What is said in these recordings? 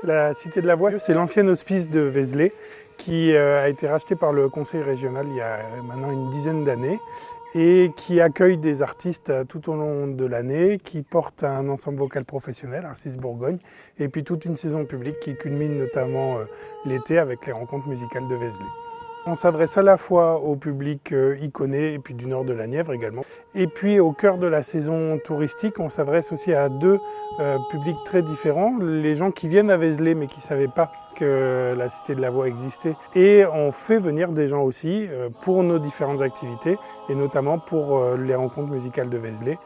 La Cité de la Voix, c'est l'ancien hospice de Vézelay qui a été racheté par le conseil régional il y a maintenant une dizaine d'années et qui accueille des artistes tout au long de l'année, qui portent un ensemble vocal professionnel, Arcis Bourgogne, et puis toute une saison publique qui culmine notamment l'été avec les rencontres musicales de Vézelay. On s'adresse à la fois au public iconé et puis du nord de la Nièvre également. Et puis au cœur de la saison touristique, on s'adresse aussi à deux publics très différents. Les gens qui viennent à Vézelay mais qui ne savaient pas que la Cité de la Voix existait. Et on fait venir des gens aussi pour nos différentes activités et notamment pour les rencontres musicales de Vézelay.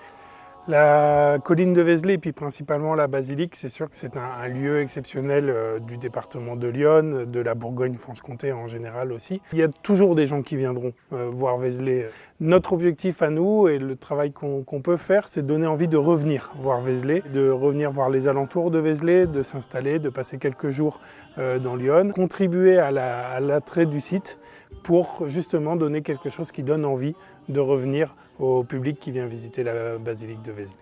La colline de Vézelay et puis principalement la basilique, c'est sûr que c'est un lieu exceptionnel du département de l'Yonne, de la Bourgogne-Franche-Comté en général aussi. Il y a toujours des gens qui viendront voir Vézelay. Notre objectif à nous et le travail qu'on peut faire, c'est donner envie de revenir voir Vézelay, de revenir voir les alentours de Vézelay, de s'installer, de passer quelques jours dans l'Yonne, contribuer à l'attrait du site pour justement donner quelque chose qui donne envie de revenir au public qui vient visiter la basilique de Vézelay.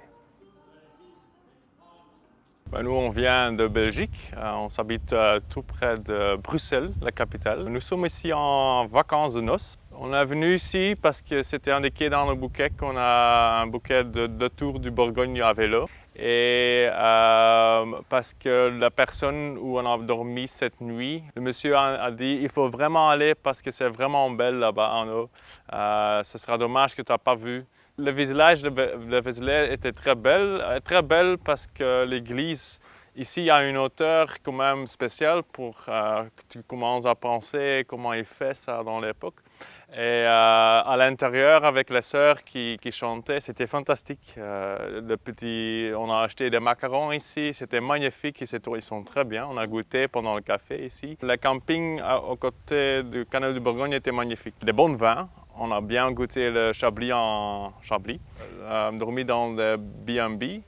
Nous, on vient de Belgique, on s'habite tout près de Bruxelles, la capitale. Nous sommes ici en vacances de noces. On est venu ici parce que c'était indiqué dans le bouquet qu'on a un bouquet de tours du Bourgogne à vélo. Et parce que la personne où on a dormi cette nuit, le monsieur a dit il faut vraiment aller parce que c'est vraiment belle là-bas en haut. Ce sera dommage que tu n'as pas vu. Le village de Vézelay était très belle parce que l'église, ici, a une hauteur quand même spéciale pour que tu commences à penser comment il fait ça dans l'époque. Et à l'intérieur, avec les sœurs qui chantaient, c'était fantastique. On a acheté des macarons ici, c'était magnifique, ils sont très bien. On a goûté pendant le café ici. Le camping aux côtés du canal de Bourgogne était magnifique. Des bons vins. On a bien goûté le Chablis en Chablis. Dormi dans le B&B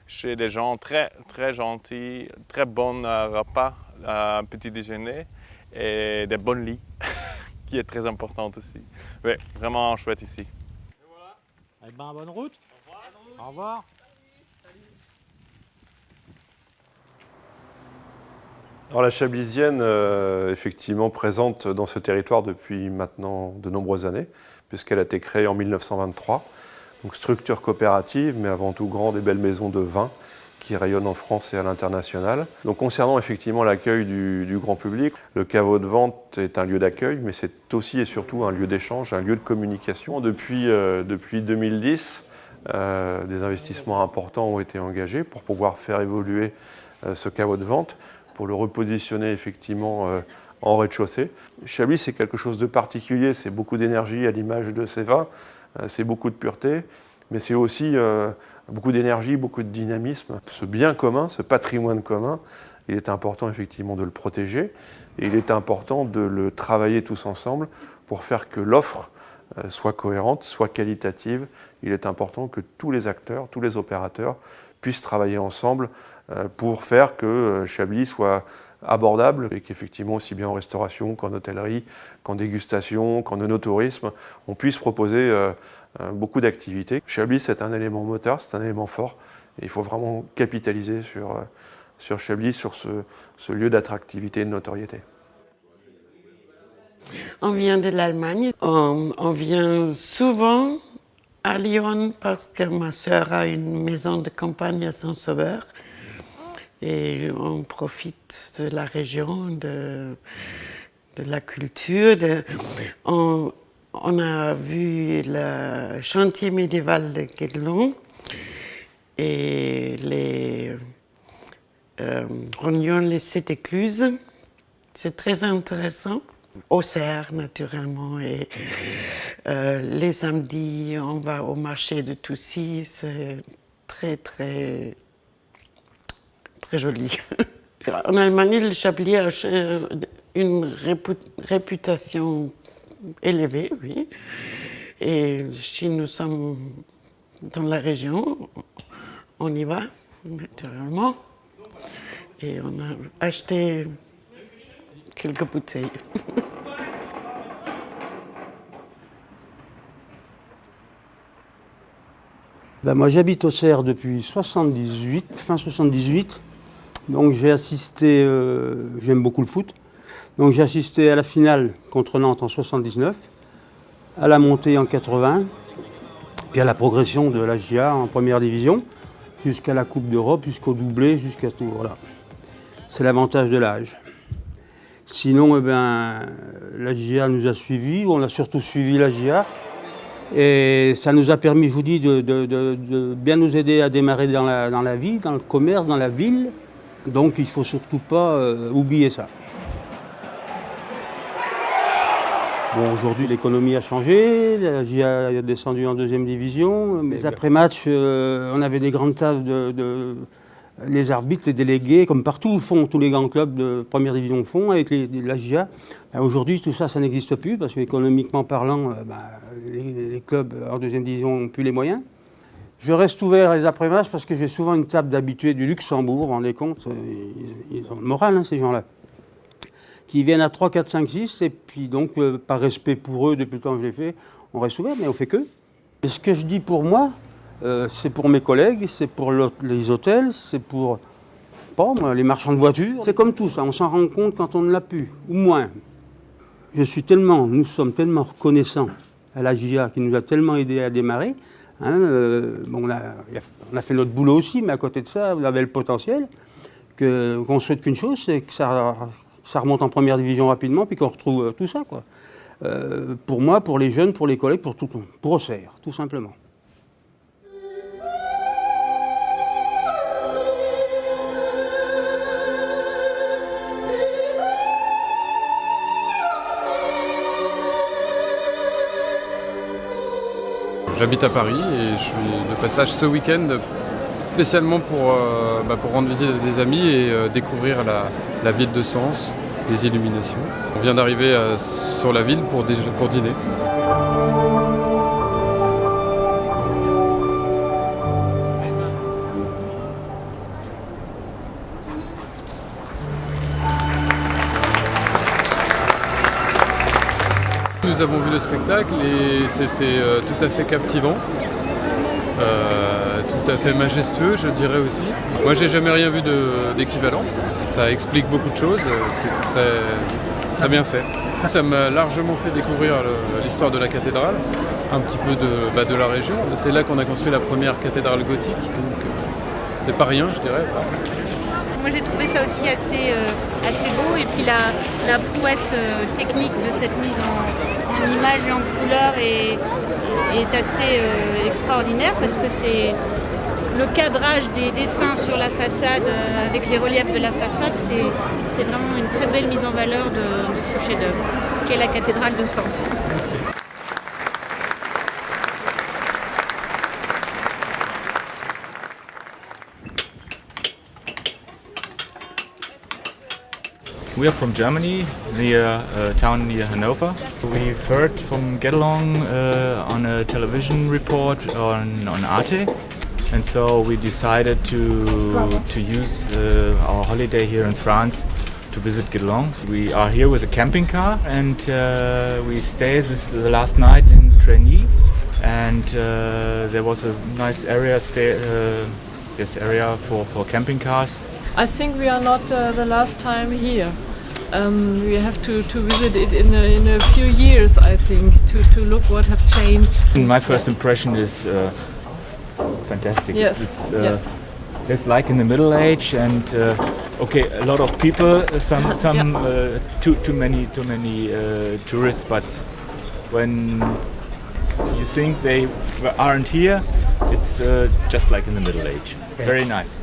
chez des gens très, très gentils, très bons repas, petit déjeuner et des bons lits, qui est très important aussi. Oui, vraiment chouette ici. Et voilà. Eh ben, bonne route. Au revoir. Au revoir. Alors la chablisienne, effectivement, présente dans ce territoire depuis maintenant de nombreuses années, puisqu'elle a été créée en 1923. Donc structure coopérative, mais avant tout grande et belle maison de vin qui rayonne en France et à l'international. Donc concernant effectivement l'accueil du grand public, le caveau de vente est un lieu d'accueil, mais c'est aussi et surtout un lieu d'échange, un lieu de communication. Depuis 2010, des investissements importants ont été engagés pour pouvoir faire évoluer ce caveau de vente, pour le repositionner effectivement en rez-de-chaussée. Chablis, c'est quelque chose de particulier, c'est beaucoup d'énergie à l'image de ses vins, c'est beaucoup de pureté, mais c'est aussi beaucoup d'énergie, beaucoup de dynamisme. Ce bien commun, ce patrimoine commun, il est important effectivement de le protéger et il est important de le travailler tous ensemble pour faire que l'offre soit cohérente, soit qualitative. Il est important que tous les acteurs, tous les opérateurs puissent travailler ensemble pour faire que Chablis soit abordable et qu'effectivement, aussi bien en restauration qu'en hôtellerie, qu'en dégustation, qu'en œnotourisme, on puisse proposer beaucoup d'activités. Chablis, c'est un élément moteur, c'est un élément fort et il faut vraiment capitaliser sur Chablis, sur ce lieu d'attractivité et de notoriété. On vient de l'Allemagne, on vient souvent à Lyon parce que ma sœur a une maison de campagne à Saint-Sauveur et on profite de la région, de la culture. On a vu le chantier médiéval de Guédelon et les rognons, les sept écluses. C'est très intéressant. Auxerre, naturellement, et les samedis, on va au marché de Toussy, c'est très, très, très joli. En Allemagne, le Chablis a une réputation élevée, oui. Et si nous sommes dans la région, on y va, naturellement. Et on a acheté quelques bouteilles. Moi j'habite Auxerre depuis 78, fin 78, Donc j'ai assisté, j'aime beaucoup le foot, donc j'ai assisté à la finale contre Nantes en 79, à la montée en 80, puis à la progression de la GIA en première division, jusqu'à la Coupe d'Europe, jusqu'au doublé, jusqu'à tout, voilà. C'est l'avantage de l'âge. Sinon, la GIA nous a suivis, on a surtout suivi la GIA. Et ça nous a permis, je vous dis, de bien nous aider à démarrer dans la vie, dans le commerce, dans la ville. Donc il ne faut surtout pas oublier ça. Bon, aujourd'hui, l'économie a changé, la GIA est descendue en deuxième division. Mais après match, on avait des grandes tables les arbitres, les délégués, comme partout font, tous les grands clubs de première division font avec la GIA. Aujourd'hui, tout ça, ça n'existe plus parce qu'économiquement parlant, les clubs en deuxième division n'ont plus les moyens. Je reste ouvert les après-matchs parce que j'ai souvent une table d'habitués du Luxembourg, vous vous rendez compte, ils ont le moral, hein, ces gens-là, qui viennent à 3, 4, 5, 6, et puis donc, par respect pour eux, depuis le temps que je l'ai fait, on reste ouvert, mais on fait que. Et ce que je dis pour moi, c'est pour mes collègues, c'est pour les hôtels, c'est pour les marchands de voitures. C'est comme tout ça, on s'en rend compte quand on ne l'a plus, ou moins. Nous sommes tellement reconnaissants à la GIA qui nous a tellement aidés à démarrer. Hein, on a fait notre boulot aussi, mais à côté de ça, on avait le potentiel. Qu'on souhaite qu'une chose, c'est que ça remonte en première division rapidement, puis qu'on retrouve tout ça, quoi. Pour moi, pour les jeunes, pour les collègues, pour Auxerre, tout simplement. J'habite à Paris et je suis de passage ce week-end spécialement pour rendre visite à des amis et découvrir la ville de Sens, les illuminations. On vient d'arriver sur la ville pour dîner. Nous avons vu le spectacle et c'était tout à fait captivant, tout à fait majestueux, je dirais aussi. Moi, j'ai jamais rien vu d'équivalent. Ça explique beaucoup de choses, c'est très bien fait. Ça m'a largement fait découvrir l'histoire de la cathédrale, un petit peu de la région. C'est là qu'on a construit la première cathédrale gothique, donc c'est pas rien, je dirais. Moi j'ai trouvé ça aussi assez beau, et puis la prouesse technique de cette mise en image et en couleur est assez extraordinaire, parce que c'est le cadrage des dessins sur la façade avec les reliefs de la façade, c'est vraiment une très belle mise en valeur de ce chef-d'œuvre qu'est la cathédrale de Sens. We are from Germany, near a town near Hanover. We've heard from Get Along on a television report on Arte, and so we decided to use our holiday here in France to visit Get Along. We are here with a camping car, and we stayed the last night in Treny, and there was a nice area for camping cars. I think we are not the last time here. We have to visit it in a few years, I think, to look what have changed. My first impression is fantastic. Yes, yes. It's like in the Middle Age, and a lot of people, too many tourists, but when you think they aren't here, it's just like in the Middle Age. Very nice.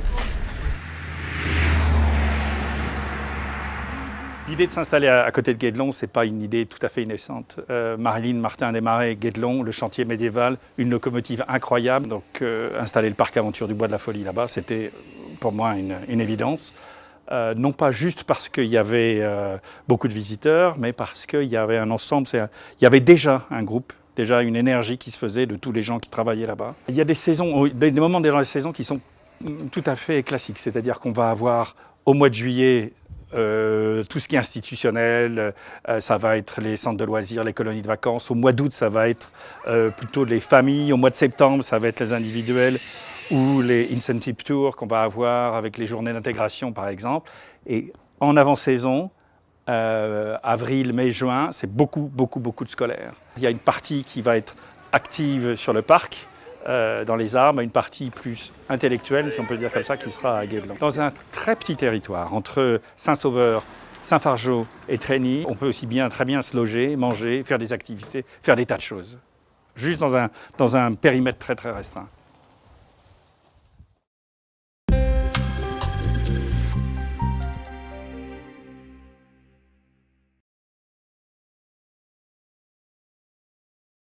L'idée de s'installer à côté de Guédelon, ce n'est pas une idée tout à fait innocente. Marilyn Martin a démarré Guédelon, le chantier médiéval, une locomotive incroyable. Donc installer le parc Aventure du Bois de la Folie là-bas, c'était pour moi une évidence. Non pas juste parce qu'il y avait beaucoup de visiteurs, mais parce qu'il y avait un ensemble, il y avait déjà un groupe, déjà une énergie qui se faisait de tous les gens qui travaillaient là-bas. Il y a des saisons, des moments dans la saison qui sont tout à fait classiques, c'est-à-dire qu'on va avoir au mois de juillet tout ce qui est institutionnel, ça va être les centres de loisirs, les colonies de vacances. Au mois d'août, ça va être plutôt les familles. Au mois de septembre, ça va être les individuels. ou les incentive tours qu'on va avoir avec les journées d'intégration par exemple. Et en avant-saison, avril, mai, juin, c'est beaucoup de scolaires. Il y a une partie qui va être active sur le parc, dans les arbres, une partie plus intellectuelle, si on peut dire comme ça, qui sera à Guédelon. Dans un très petit territoire, entre Saint-Sauveur, Saint-Fargeau et Trény, on peut aussi très bien se loger, manger, faire des activités, faire des tas de choses. Juste dans un périmètre très restreint.